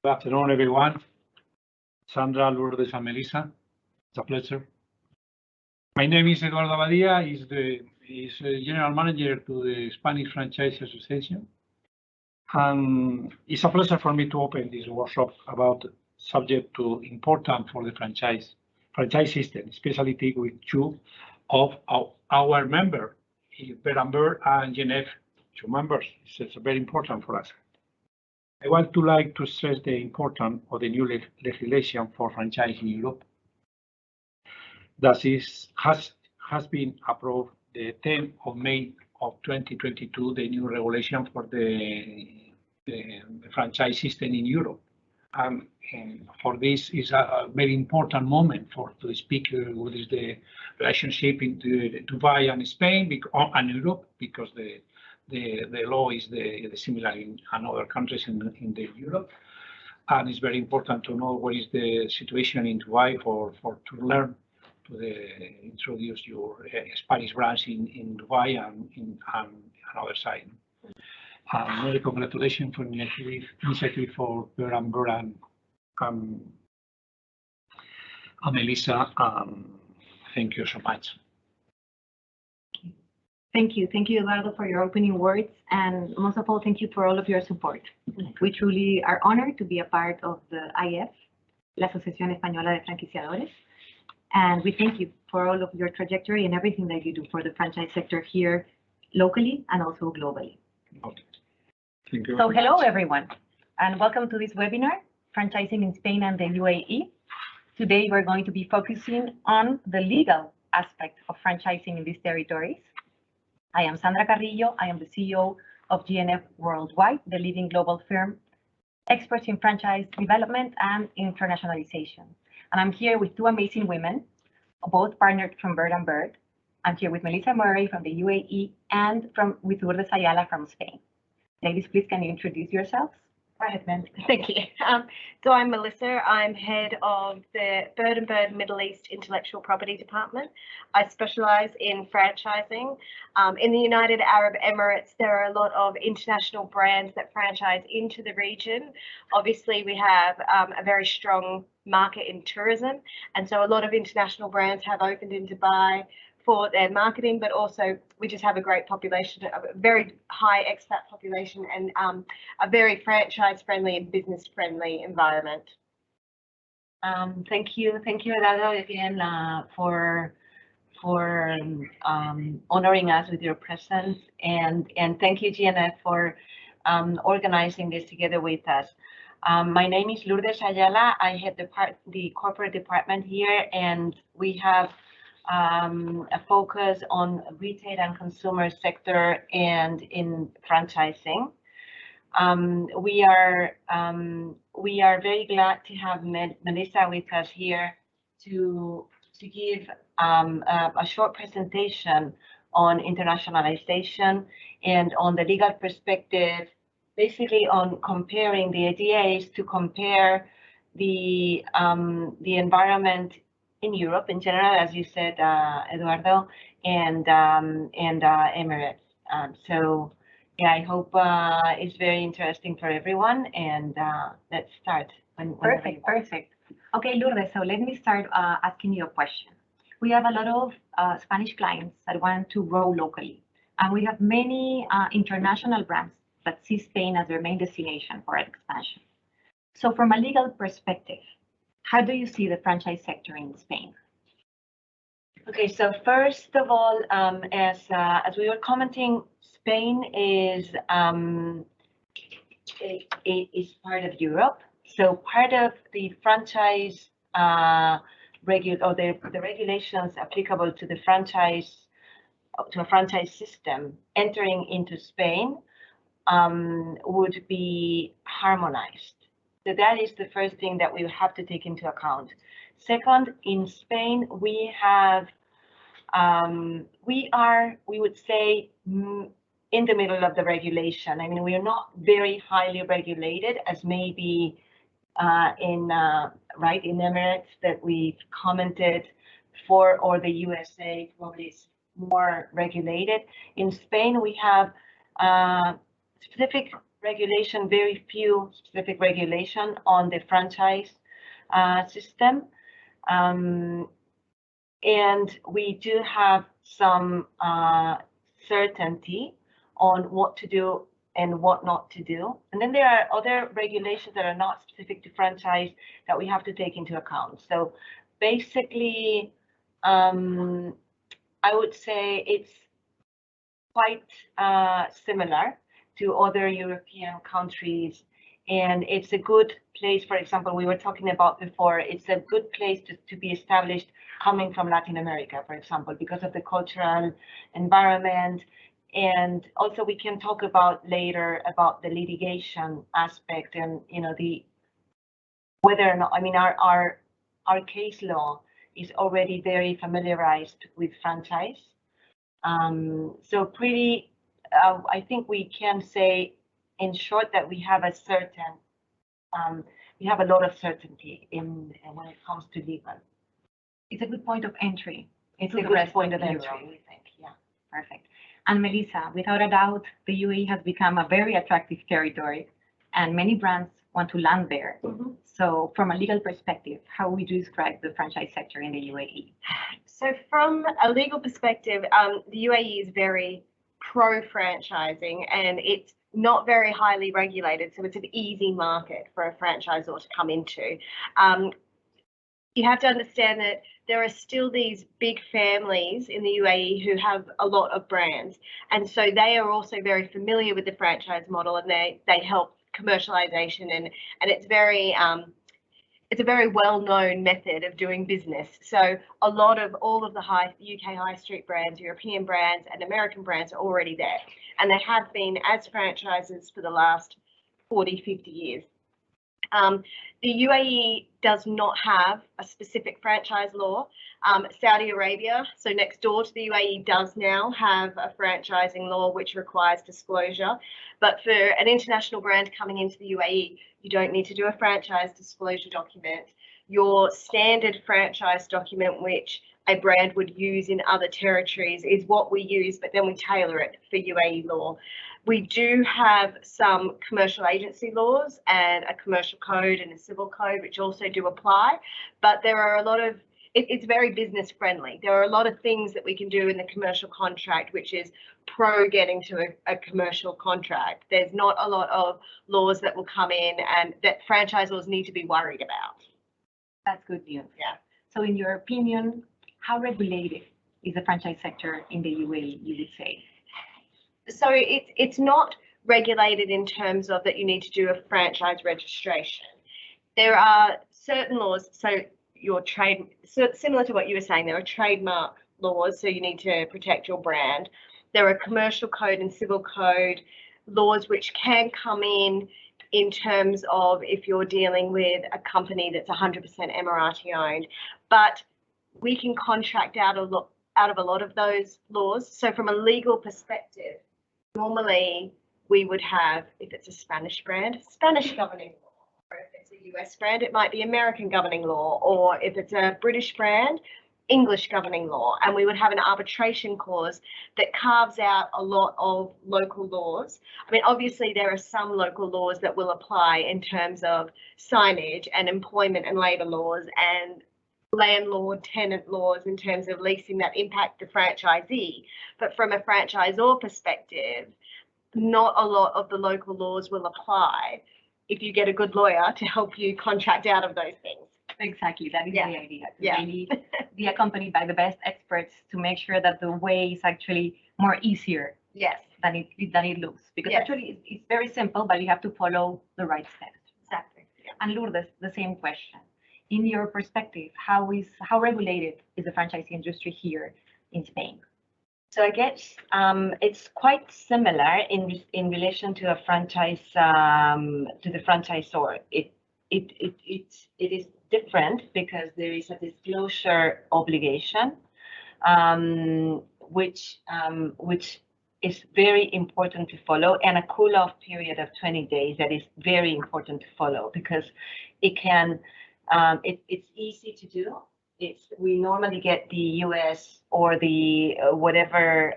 Good afternoon, everyone. Sandra, Lourdes, and Melissa. It's a pleasure. My name is Eduardo Abadía. Is General Manager to the Spanish Franchise Association. And it's a pleasure for me to open this workshop about subject to important for the franchise system, especially with two of our members, Berenberg and Genève, two members. It's very important for us. I want to stress the importance of the new legislation for franchise in Europe. That has been approved the 10th of May of 2022, the new regulation for the franchise system in Europe. And for this is a very important moment to speak what is the relationship in Dubai and Spain and Europe, because the law is similar in other countries in Europe, and it's very important to know what is the situation in Dubai to learn to introduce your Spanish branch in Dubai and other side. Many congratulations for the initiative for Berenberg and Melissa. Thank you so much. Thank you, Eduardo, for your opening words, and most of all, thank you for all of your support. We truly are honored to be a part of the IF, la Asociación Española de Franquiciadores, and we thank you for all of your trajectory and everything that you do for the franchise sector here locally and also globally. Okay. Thank you. So hello, everyone, and welcome to this webinar, Franchising in Spain and the UAE. Today, we're going to be focusing on the legal aspect of franchising in these territories. I am Sandra Carrillo. I am the CEO of GNF Worldwide, the leading global firm, experts in franchise development and internationalization. And I'm here with two amazing women, both partnered from Berenberg. I'm here with Melissa Murray from the UAE and with Lourdes Ayala from Spain. Ladies, please, can you introduce yourselves? Go ahead, ma'am. Thank you. So I'm Melissa. I'm head of the Berenberg Middle East Intellectual Property Department. I specialize in franchising. In the United Arab Emirates, there are a lot of international brands that franchise into the region. Obviously, we have a very strong market in tourism. And so a lot of international brands have opened in Dubai for their marketing, but also we just have a great population, a very high expat population, and a very franchise-friendly and business-friendly environment. Thank you, Eduardo, again for honoring us with your presence, and thank you, GNF, for organizing this together with us. My name is Lourdes Ayala. I head the corporate department here, and we have a focus on retail and consumer sector and in franchising. We are very glad to have Melissa with us here to give a short presentation on internationalization and on the legal perspective, basically on comparing. The idea is to compare the environment in Europe in general, as you said, Eduardo, and Emirates. So yeah, I hope it's very interesting for everyone, and let's start. Perfect. Okay, Lourdes, so let me start asking you a question. We have a lot of Spanish clients that want to grow locally, and we have many international brands that see Spain as their main destination for expansion. So from a legal perspective, how do you see the franchise sector in Spain? Okay, so first of all, as we were commenting, Spain is part of Europe. So part of the franchise the regulations applicable to a franchise system entering into Spain would be harmonized. So that is the first thing that we have to take into account. Second, in Spain, we would say, in the middle of the regulation. I mean, we are not very highly regulated as maybe in Emirates that we've commented for, or the USA probably is more regulated. In Spain, we have specific regulation, very few specific regulation on the franchise system. And we do have some certainty on what to do and what not to do. And then there are other regulations that are not specific to franchise that we have to take into account. So basically, I would say it's quite similar to other European countries. And it's a good place, for example, we were talking about before, it's a good place to be established coming from Latin America, for example, because of the cultural environment. And also we can talk about later about the litigation aspect and, you know, the whether or not, I mean, our case law is already very familiarized with franchise. So pretty, I think we can say in short that we have a certain, we have a lot of certainty in when it comes to legal. It's a good point of entry. It's to a the good rest point of of entry, Europe. we think, yeah. Perfect. And Melissa, without a doubt, the UAE has become a very attractive territory and many brands want to land there. Mm-hmm. So from a legal perspective, how would you describe the franchise sector in the UAE? So from a legal perspective, the UAE is very pro-franchising and it's not very highly regulated. So it's an easy market for a franchisor to come into. You have to understand that there are still these big families in the UAE who have a lot of brands. And so they are also very familiar with the franchise model and they help commercialization and it's a very well-known method of doing business. So a lot of all of the UK high street brands, European brands and American brands are already there. And they have been as franchises for the last 40, 50 years. The UAE does not have a specific franchise law. Saudi Arabia, so next door to the UAE, does now have a franchising law which requires disclosure. But for an international brand coming into the UAE, you don't need to do a franchise disclosure document. Your standard franchise document, which a brand would use in other territories, is what we use, but then we tailor it for UAE law. We do have some commercial agency laws and a commercial code and a civil code, which also do apply, but there are a lot of, it's very business friendly. There are a lot of things that we can do in the commercial contract, which is pro getting to a commercial contract. There's not a lot of laws that will come in and that franchisors need to be worried about. That's good news. Yeah. So in your opinion, how regulated is the franchise sector in the UAE, you would say? So it's not regulated in terms of that you need to do a franchise registration. There are certain laws, so your trade, so similar to what you were saying, there are trademark laws, so you need to protect your brand. There are commercial code and civil code laws which can come in terms of if you're dealing with a company that's 100% Emirati owned, but we can contract out of a lot of those laws. So from a legal perspective, normally we would have, if it's a Spanish brand, Spanish governing law, or if it's a US brand, it might be American governing law, or if it's a British brand, English governing law. And we would have an arbitration clause that carves out a lot of local laws. I mean, obviously there are some local laws that will apply in terms of signage and employment and labour laws and landlord tenant laws in terms of leasing that impact the franchisee. But from a franchisor perspective, not a lot of the local laws will apply if you get a good lawyer to help you contract out of those things. Exactly, that is Yeah. the idea. To Yeah. really be accompanied by the best experts to make sure that the way is actually more easier Yes, than it looks. Because Yes. actually it's very simple, but you have to follow the right steps. exactly. Yeah. And Lourdes, the same question. In your perspective, how regulated is the franchise industry here in Spain? So I guess it's quite similar in relation to a franchise to the franchisor. It is different because there is a disclosure obligation, which is very important to follow, and a cool-off period of 20 days that is very important to follow because it can it's easy to do. We normally get the US or the whatever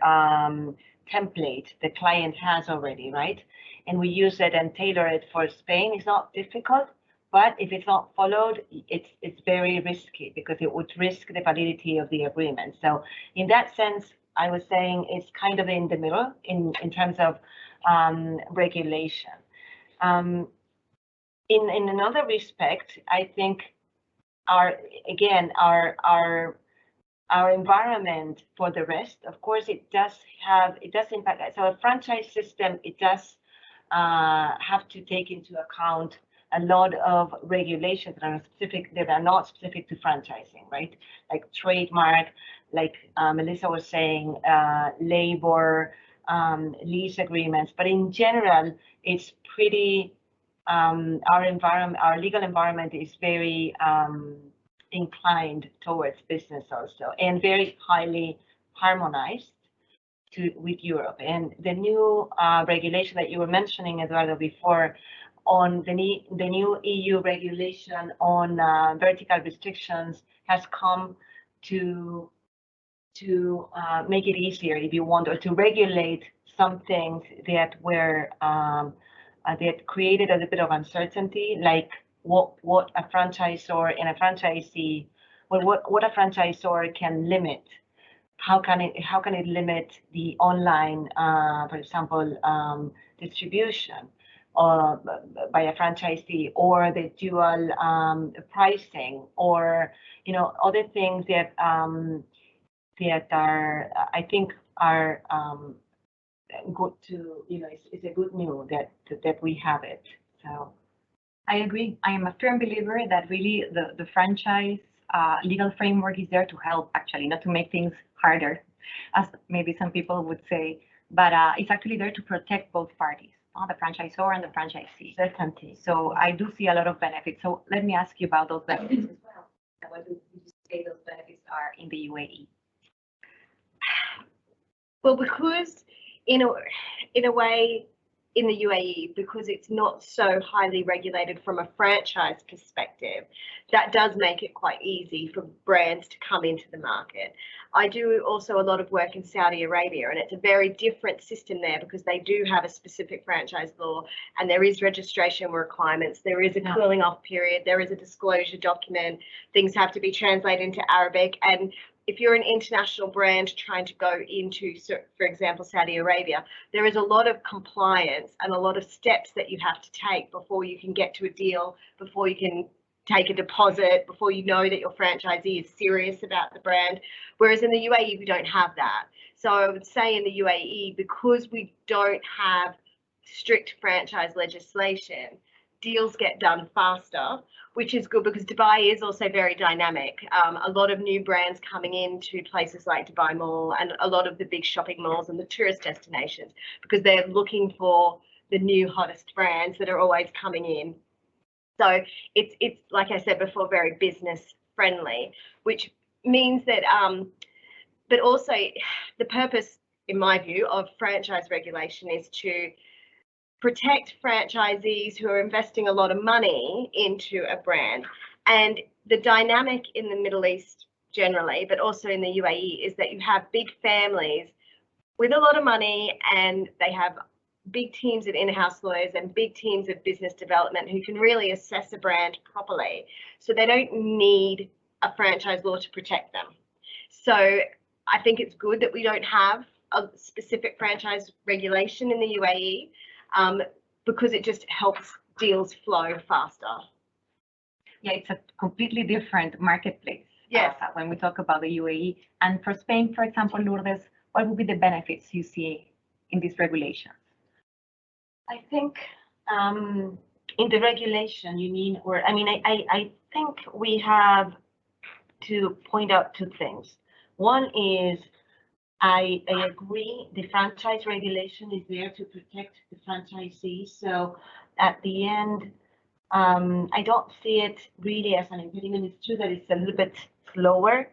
template the client has already, right? and we use it and tailor it for Spain. It's not difficult, but if it's not followed, it's very risky because it would risk the validity of the agreement. So in that sense, I was saying it's kind of in the middle in terms of regulation. In another respect, I think our environment for the rest, of course, it does impact. So a franchise system, it does have to take into account a lot of regulations that are not specific to franchising, right? Like trademark, like Melissa was saying, labor, lease agreements. But in general, it's pretty. Our legal environment is very inclined towards business also, and very highly harmonized with Europe. And the new regulation that you were mentioning, Eduardo, before, on the new EU regulation on vertical restrictions has come to make it easier, if you want, or to regulate some things that were that created a little bit of uncertainty, like what a franchisor and a franchisee, what a franchisor can limit. How can it limit the online, for example, distribution by a franchisee, or the dual pricing, or other things that are, I think, are good to, it's a good news that we have it. So I agree. I am a firm believer that really the franchise legal framework is there to help, actually, not to make things harder, as maybe some people would say, but it's actually there to protect both parties, the franchisor and the franchisee. certainty. So I do see a lot of benefits. So let me ask you about those benefits as well. What do you say those benefits are in the UAE? Well, because in a way, in the UAE, because it's not so highly regulated from a franchise perspective, that does make it quite easy for brands to come into the market. I do also a lot of work in Saudi Arabia, and it's a very different system there because they do have a specific franchise law, and there is registration requirements, there is a cooling off period, there is a disclosure document, things have to be translated into Arabic. And if you're an international brand trying to go into, for example, Saudi Arabia, there is a lot of compliance and a lot of steps that you have to take before you can get to a deal, before you can take a deposit, before you know that your franchisee is serious about the brand. Whereas in the UAE, we don't have that. So I would say in the UAE, because we don't have strict franchise legislation, deals get done faster, which is good because Dubai is also very dynamic. A lot of new brands coming into places like Dubai Mall and a lot of the big shopping malls and the tourist destinations, because they're looking for the new hottest brands that are always coming in. So it's like I said before, very business friendly, which means that, but also the purpose, in my view, of franchise regulation is to protect franchisees who are investing a lot of money into a brand. And the dynamic in the Middle East generally, but also in the UAE, is that you have big families with a lot of money, and they have big teams of in-house lawyers and big teams of business development who can really assess a brand properly. So they don't need a franchise law to protect them. So I think it's good that we don't have a specific franchise regulation in the UAE, because it just helps deals flow faster. Yeah, it's a completely different marketplace. Yes. When we talk about the UAE. And for Spain, for example, Lourdes, what would be the benefits you see in this regulation? I think in the regulation, you mean, or I mean, I think we have to point out two things. One is, I agree, the franchise regulation is there to protect the franchisees. So at the end, I don't see it really as an impediment. It's true that it's a little bit slower,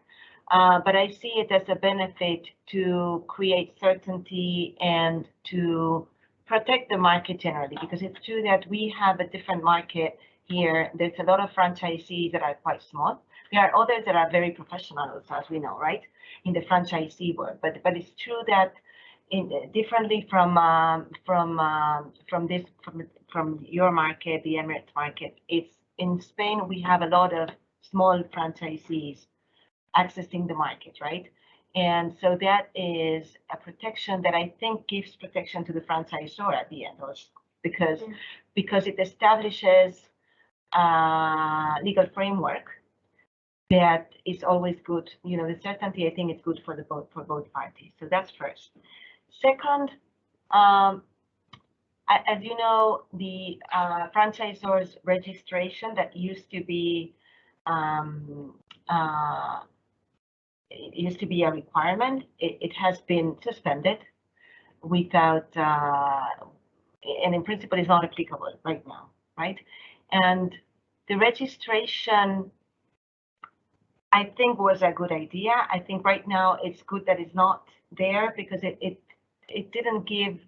but I see it as a benefit to create certainty and to protect the market generally, because it's true that we have a different market here. There's a lot of franchisees that are quite small. There are others that are very professional, as we know, right, in the franchisee world. But it's true that differently from your market, the Emirates market. It's in Spain. We have a lot of small franchisees accessing the market, right? And so that is a protection that I think gives protection to the franchisor at the end, also, because it establishes a legal framework that is always good. You know, the certainty, I think, is good for both parties. So that's first. Second, as you know, the franchisor's registration that used to be it used to be a requirement. It has been suspended without, and in principle is not applicable right now, right? And the registration, I think, was a good idea. I think right now it's good that it's not there because it didn't give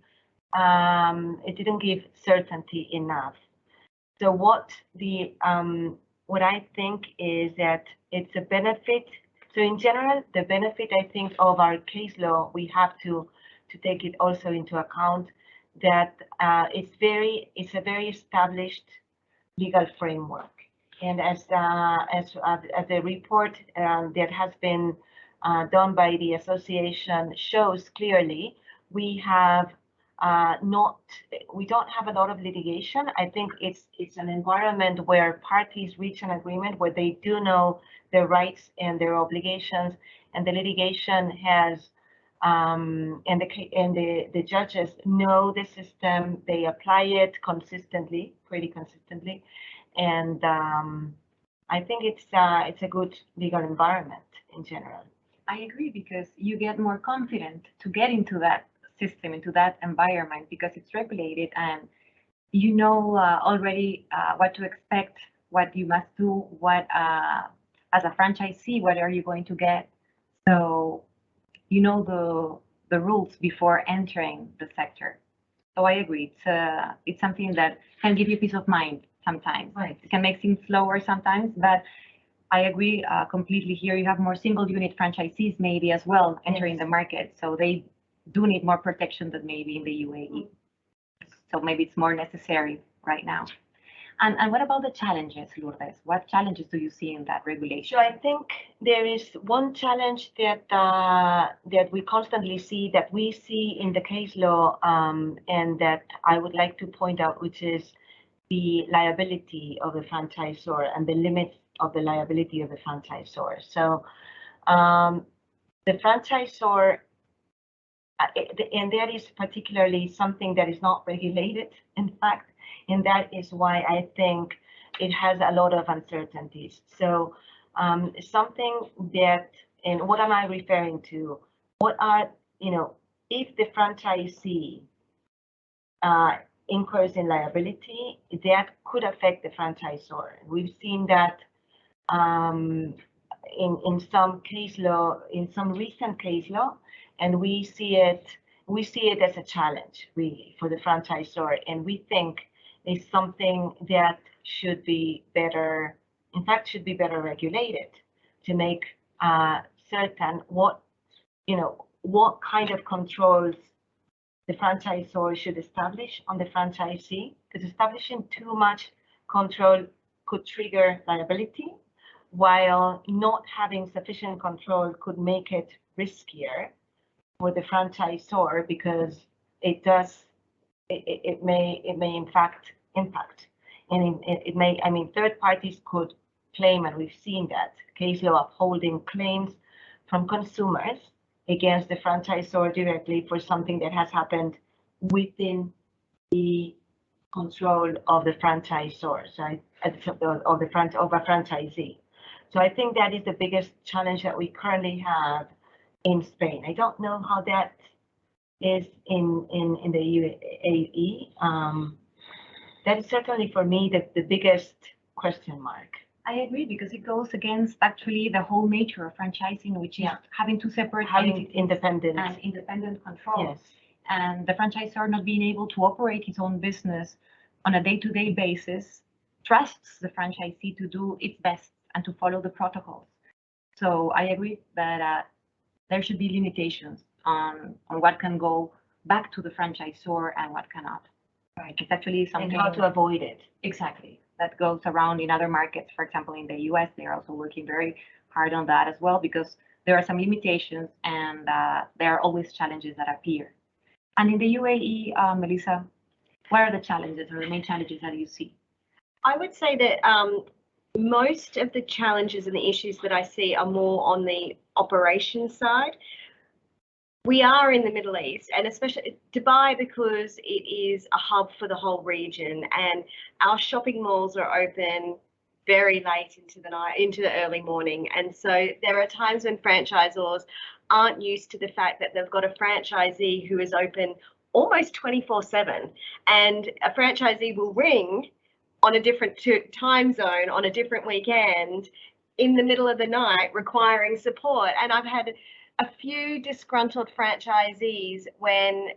certainty enough. So what I think is that it's a benefit. So in general, the benefit, I think, of our case law, we have to take it also into account that it's a very established legal framework. And as the report that has been done by the association shows clearly, we don't have a lot of litigation. I think it's an environment where parties reach an agreement where they do know their rights and their obligations, and the litigation has and the judges know the system. They apply it consistently, pretty consistently, and I think it's a good legal environment in general. I agree, because you get more confident to get into that system, into that environment, because it's regulated and you know already what to expect, what you must do, what as a franchisee, what are you going to get. So you know the rules before entering the sector. So I agree. It's something that can give you peace of mind sometimes. Right. It can make things slower sometimes, but I agree completely here. You have more single unit franchisees maybe as well entering the market. So they do need more protection than maybe in the UAE. So maybe it's more necessary right now. And what about the challenges, Lourdes? What challenges do you see in that regulation? So I think there is one challenge that we constantly see, that we see in the case law, and that I would like to point out, which is the liability of the franchisor and the limits of the liability of the franchisor. So the franchisor, and that is particularly something that is not regulated, in fact, and that is why I think it has a lot of uncertainties. So something that, and what am I referring to? What are, if the franchisee incurs in liability, that could affect the franchisor. We've seen that in some case law, in some recent case law, and we see it as a challenge really for the franchisor, and we think it's something that should be better, in fact, should be better regulated to make certain what kind of controls the franchisor should establish on the franchisee, because establishing too much control could trigger liability, while not having sufficient control could make it riskier for the franchisor, because it may in fact impact, and it may, third parties could claim, and we've seen that case law upholding claims from consumers against the franchisor directly for something that has happened within the control of the franchisor, so of a franchisee. So I think that is the biggest challenge that we currently have in Spain. I don't know how that is in the UAE. That is certainly for me the biggest question mark. I agree, because it goes against actually the whole nature of franchising, which is having two separate independent and independent control. Yes. And the franchisor not being able to operate his own business on a day-to-day basis, trusts the franchisee to do its best and to follow the protocols. So I agree that there should be limitations on what can go back to the franchisor and what cannot. Right. It's actually And something how to avoid it. exactly that goes around in other markets. For example, in the US, they are also working very hard on that as well because there are some limitations and there are always challenges that appear. And in the UAE, Melissa, what are the challenges or the main challenges that you see? I would say that most of the challenges and the issues that I see are more on the operations side. We are in the Middle East, and especially Dubai, because it is a hub for the whole region, and our shopping malls are open very late into the night, into the early morning. And so there are times when franchisors aren't used to the fact that they've got a franchisee who is open almost 24/7, and a franchisee will ring on a different time zone on a different weekend in the middle of the night requiring support. And I've had a few disgruntled franchisees when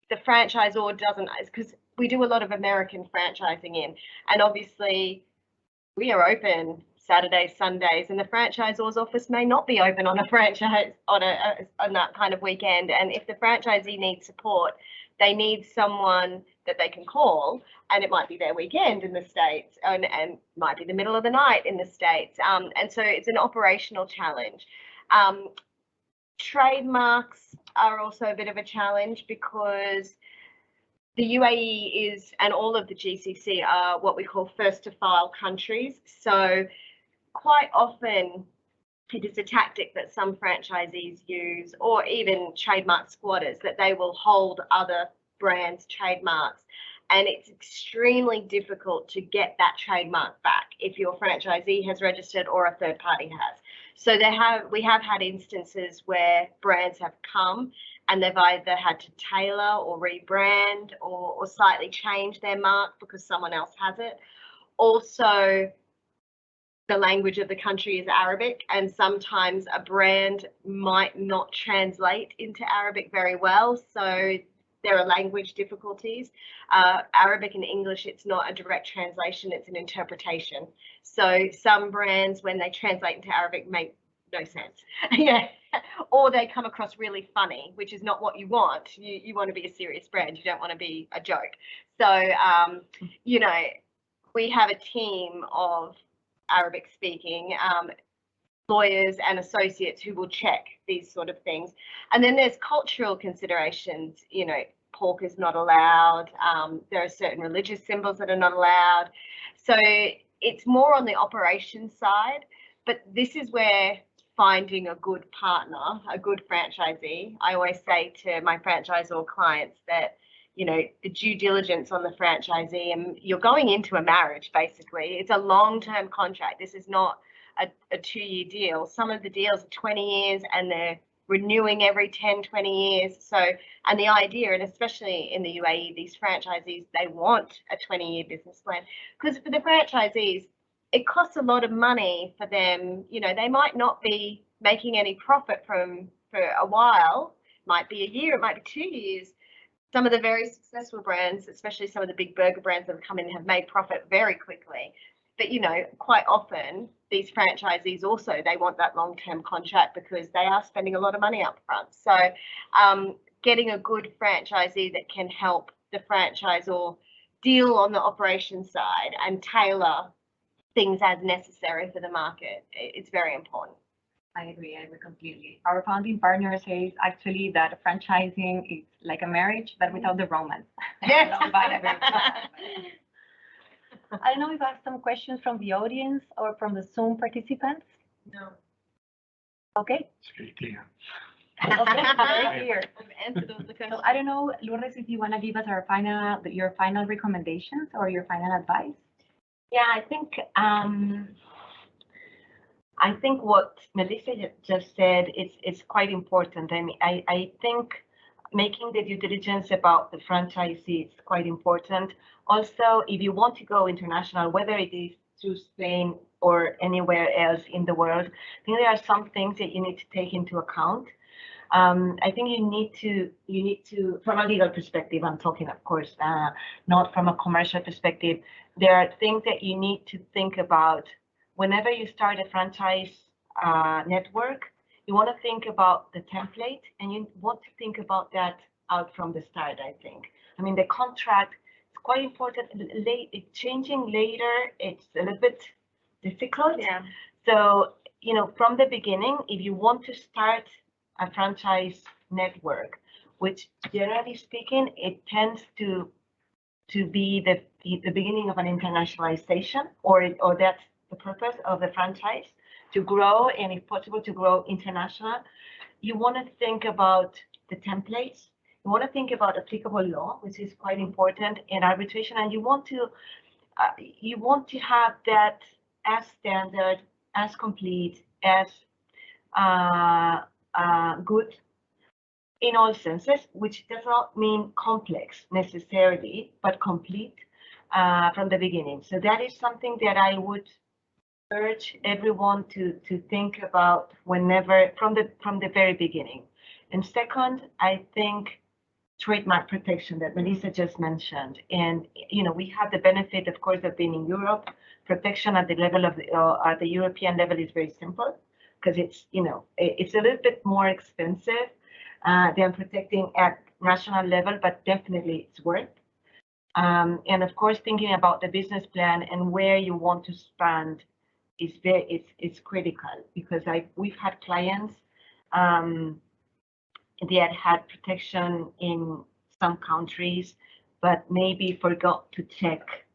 the franchisor doesn't, because we do a lot of American franchising in, and obviously we are open Saturdays, Sundays, and the franchisor's office may not be open on a franchise on that kind of weekend. And if the franchisee needs support, they need someone that they can call, and it might be their weekend in the States and might be the middle of the night in the States. And so it's an operational challenge. Trademarks are also a bit of a challenge because the UAE is, and all of the GCC are what we call first to file countries. So quite often it is a tactic that some franchisees use, or even trademark squatters, that they will hold other brands' trademarks. And it's extremely difficult to get that trademark back if your franchisee has registered or a third party has. So we have had instances where brands have come and they've either had to tailor or rebrand or slightly change their mark because someone else has it. Also, the language of the country is Arabic, and sometimes a brand might not translate into Arabic very well. So there are language difficulties. Arabic and English, it's not a direct translation, it's an interpretation. So some brands, when they translate into Arabic, make no sense. Yeah. Or they come across really funny, which is not what you want. You want to be a serious brand. You don't want to be a joke. So, you know, we have a team of Arabic speaking lawyers and associates who will check these sort of things. And then there's cultural considerations. You know, pork is not allowed. There are certain religious symbols that are not allowed. So it's more on the operations side, but this is where finding a good partner, a good franchisee. I always say to my franchisor clients that, you know, the due diligence on the franchisee, and you're going into a marriage, basically. It's a long-term contract. This is not a 2-year deal. Some of the deals are 20 years and they're renewing every 10, 20 years. So, and the idea, and especially in the UAE, these franchisees, they want a 20-year business plan, because for the franchisees, it costs a lot of money for them. You know, they might not be making any profit for a while. It might be a year, it might be 2 years. Some of the very successful brands, especially some of the big burger brands that have come in, have made profit very quickly. But, you know, quite often these franchisees also, they want that long-term contract because they are spending a lot of money up front. So getting a good franchisee that can help the franchisor deal on the operations side and tailor things as necessary for the market, it's very important. I agree completely. Our founding partner says actually that franchising is like a marriage, but without the romance. Yes. I don't know if I have some questions from the audience or from the Zoom participants. No. Okay. It's pretty clear. Okay, very clear. I've answered all the questions. So I don't know, Lourdes, if you want to give us your final recommendations or your final advice. Yeah, I think what Melissa just said is quite important. I mean, I think making the due diligence about the franchisee is quite important. Also, if you want to go international, whether it is to Spain or anywhere else in the world, I think there are some things that you need to take into account. I think you need to, from a legal perspective, I'm talking, of course, not from a commercial perspective. There are things that you need to think about whenever you start a franchise network. you want to think about the template, and you want to think about that out from the start, I think. I mean, the contract is quite important. Changing later, it's a little bit difficult. Yeah. So, you know, from the beginning, if you want to start a franchise network, which generally speaking, it tends to be the beginning of an internationalization, or that's the purpose of the franchise, to grow, and if possible to grow international. You want to think about the templates. You want to think about applicable law, which is quite important, in arbitration, and you want to have that as standard, as complete, as good in all senses, which does not mean complex necessarily, but complete from the beginning. So that is something that I would urge everyone to think about whenever, from the very beginning. And second, I think trademark protection that Melissa just mentioned. And, you know, we have the benefit, of course, of being in Europe. Protection at the level of at the European level is very simple, because it's, you know, it's a little bit more expensive than protecting at national level, but definitely it's worth. And of course, thinking about the business plan and where you want to expand is it's critical, because we've had clients that had protection in some countries, but maybe forgot to check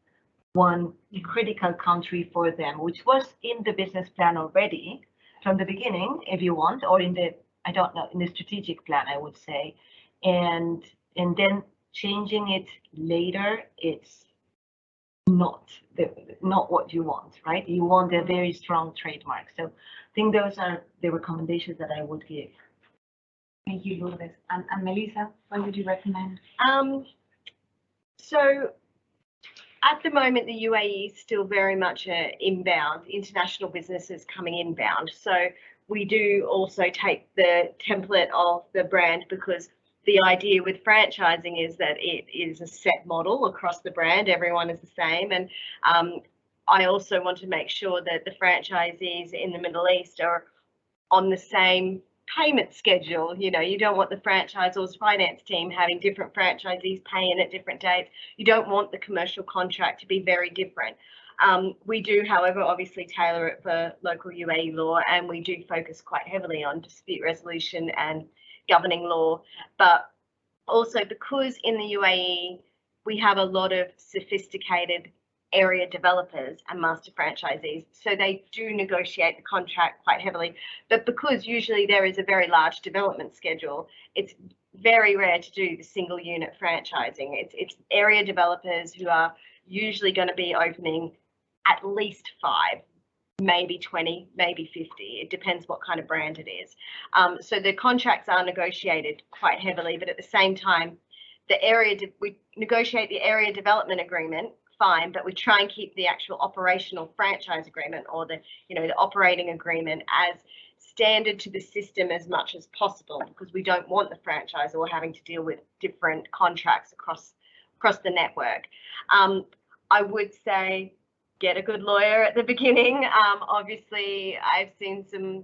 one critical country for them, which was in the business plan already from the beginning, if you want, or in the, I don't know, in the strategic plan, I would say, and then changing it later, it's not what you want, right? You want a very strong trademark. So I think those are the recommendations that I would give. Thank you, Lourdes. And Melissa, what would you recommend? So at the moment, the UAE is still very much inbound, international businesses coming inbound. So we do also take the template of the brand, because the idea with franchising is that it is a set model across the brand. Everyone is the same. And I also want to make sure that the franchisees in the Middle East are on the same payment schedule. You know, you don't want the franchisor's finance team having different franchisees paying at different dates. You don't want the commercial contract to be very different. We do, however, obviously tailor it for local UAE law, and we do focus quite heavily on dispute resolution and governing law. But also, because in the UAE we have a lot of sophisticated area developers and master franchisees, so they do negotiate the contract quite heavily. But because usually there is a very large development schedule, it's very rare to do the single unit franchising. It's area developers who are usually going to be opening at least 5, maybe 20, maybe 50. It depends what kind of brand it is. So the contracts are negotiated quite heavily, but at the same time, we negotiate the area development agreement, fine, but we try and keep the actual operational franchise agreement, or the operating agreement, as standard to the system as much as possible, because we don't want the franchisor having to deal with different contracts across the network. I would say get a good lawyer at the beginning. Obviously, I've seen some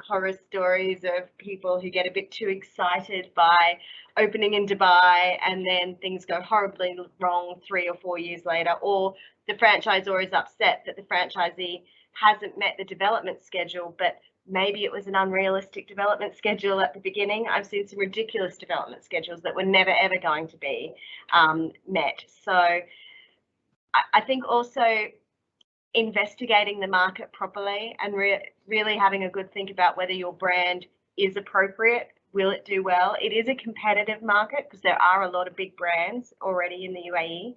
horror stories of people who get a bit too excited by opening in Dubai, and then things go horribly wrong 3 or 4 years later, or the franchisor is upset that the franchisee hasn't met the development schedule, but maybe it was an unrealistic development schedule at the beginning. I've seen some ridiculous development schedules that were never ever going to be met. So I think also investigating the market properly and really having a good think about whether your brand is appropriate. Will it do well? It is a competitive market, because there are a lot of big brands already in the UAE.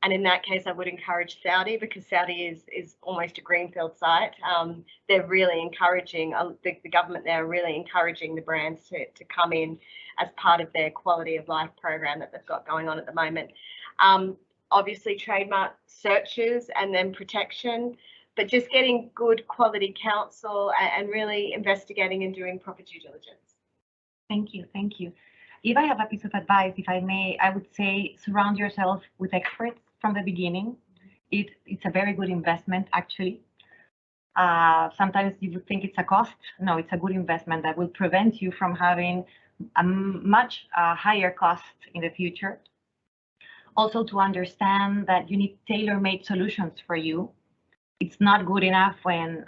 And in that case, I would encourage Saudi, because Saudi is almost a greenfield site. They're really encouraging, the government there are really encouraging the brands to come in as part of their quality of life program that they've got going on at the moment. Obviously, trademark searches and then protection, but just getting good quality counsel and really investigating and doing proper due diligence. Thank you. Thank you. If I have a piece of advice, if I may, I would say surround yourself with experts from the beginning. It's a very good investment, actually. Sometimes you would think it's a cost. No, it's a good investment that will prevent you from having a much higher cost in the future. Also, to understand that you need tailor-made solutions for you. It's not good enough when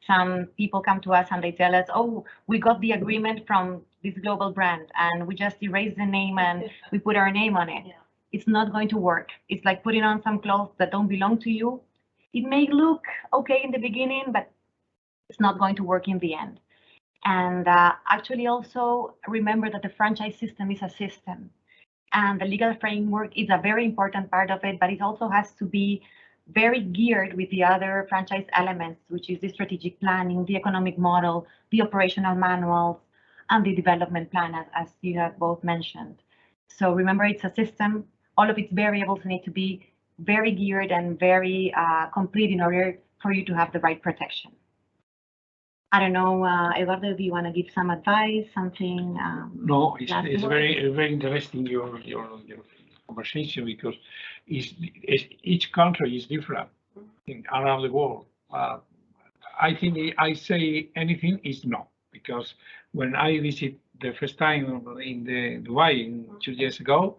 some people come to us and they tell us, oh, we got the agreement from this global brand and we just erase the name and we put our name on it. Yeah. It's not going to work. It's like putting on some clothes that don't belong to you. It may look okay in the beginning, but it's not going to work in the end. And actually also remember that the franchise system is a system and the legal framework is a very important part of it, but it also has to be very geared with the other franchise elements, which is the strategic planning, the economic model, the operational manuals, and the development plan, as you have both mentioned. So remember, it's a system. All of its variables need to be very geared and very complete in order for you to have the right protection. I don't know, Eduardo, do you want to give some advice, something? No, it's very interesting your conversation, because each country is different around the world. I think I say anything is no, because when I visit the first time in the Dubai 2 years ago,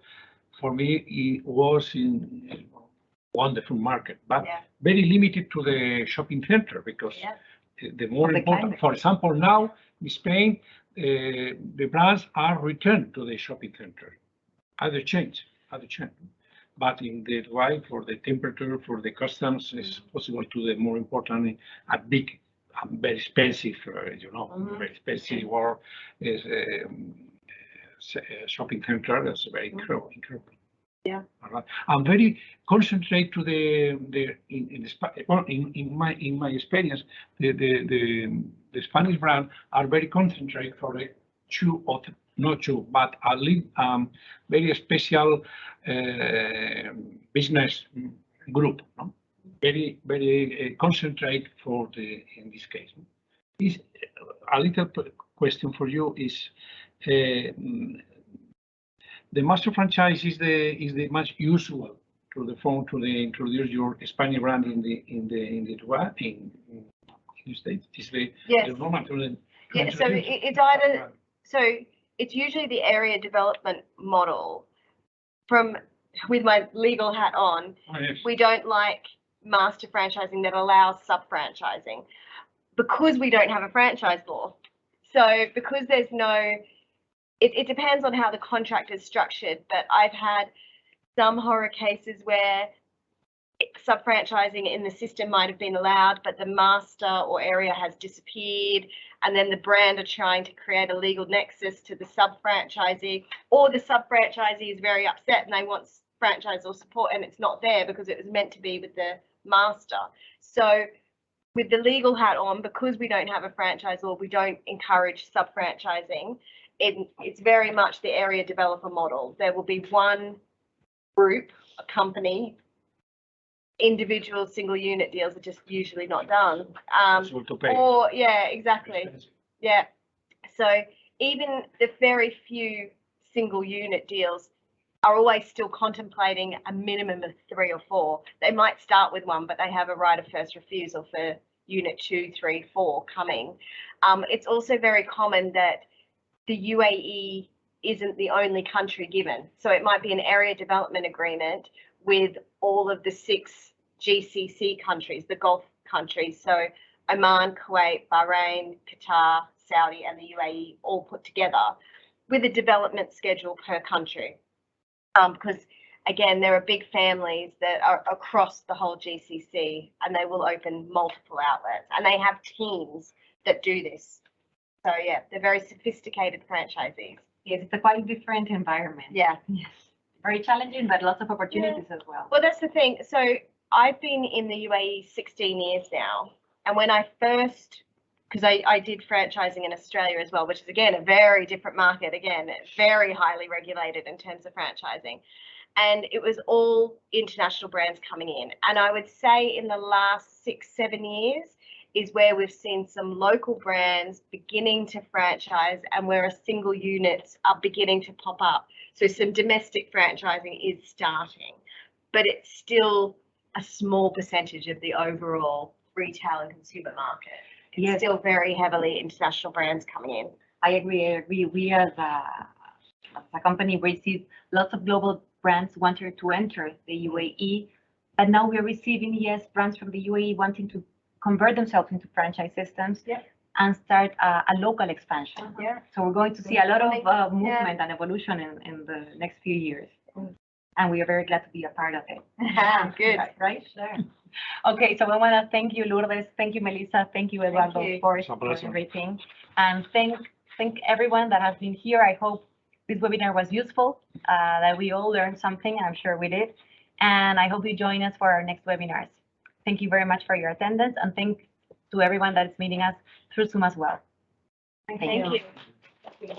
for me it was in a wonderful market, but very limited to the shopping center, because the more important, for example, now in Spain, the brands are returned to the shopping center. Other change. But in the Dubai, for the temperature, for the customs, it's possible to the more important, a big, very expensive, very expensive or is shopping center. That's very incredible. Yeah. I'm very concentrate to in my experience, the Spanish brand are very concentrated for the not two, but at least very special business group. No? Very concentrate for in this case. Is a little question for you is. The master franchise is the much usual to introduce your Spanish brand in the States. Is the normal to so it's either it's usually the area development model. With my legal hat on, we don't like master franchising that allows sub-franchising because we don't have a franchise law. So because there's no. It depends on how the contract is structured, but I've had some horror cases where sub-franchising in the system might have been allowed, but the master or area has disappeared, and then the brand are trying to create a legal nexus to the sub-franchisee, or the sub-franchisee is very upset and they want franchise or support and it's not there because it was meant to be with the master. So with the legal hat on, because we don't have a franchise law, we don't encourage sub-franchising. It's very much the area developer model. There will be one group, a company. Individual single unit deals are just usually not done. Or exactly. Yeah. So even the very few single unit deals are always still contemplating a minimum of 3 or 4. They might start with 1, but they have a right of first refusal for unit 2, 3, 4 coming. It's also very common that the UAE isn't the only country given. So it might be an area development agreement with all of the 6 GCC countries, the Gulf countries. So Oman, Kuwait, Bahrain, Qatar, Saudi, and the UAE all put together with a development schedule per country. Because again, there are big families that are across the whole GCC and they will open multiple outlets and they have teams that do this. So yeah, they're very sophisticated franchisees. Yes, it's a quite different environment. Yeah. Yes. Very challenging, but lots of opportunities as well. Well, that's the thing. So I've been in the UAE 16 years now. And when I first, because I did franchising in Australia as well, which is again, a very different market. Again, very highly regulated in terms of franchising. And it was all international brands coming in. And I would say in the last 6-7 years, is where we've seen some local brands beginning to franchise and where single units are beginning to pop up. So some domestic franchising is starting, but it's still a small percentage of the overall retail and consumer market. It's Yes. still very heavily international brands coming in. I agree. We as a company receive lots of global brands wanting to enter the UAE, but now we're receiving, yes, brands from the UAE wanting to convert themselves into franchise systems Yeah. and start a local expansion. Yeah. So we're going to see a lot of movement and evolution in the next few years. And we are very glad to be a part of it. Good. Right? Sure. Okay, so I want to thank you, Lourdes. Thank you, Melissa. Thank you, Eduardo, you. for It's a pleasure. everything. And thank everyone that has been here. I hope this webinar was useful, that we all learned something. I'm sure we did. And I hope you join us for our next webinars. Thank you very much for your attendance, and thank to everyone that is meeting us through Zoom as well. Thank you.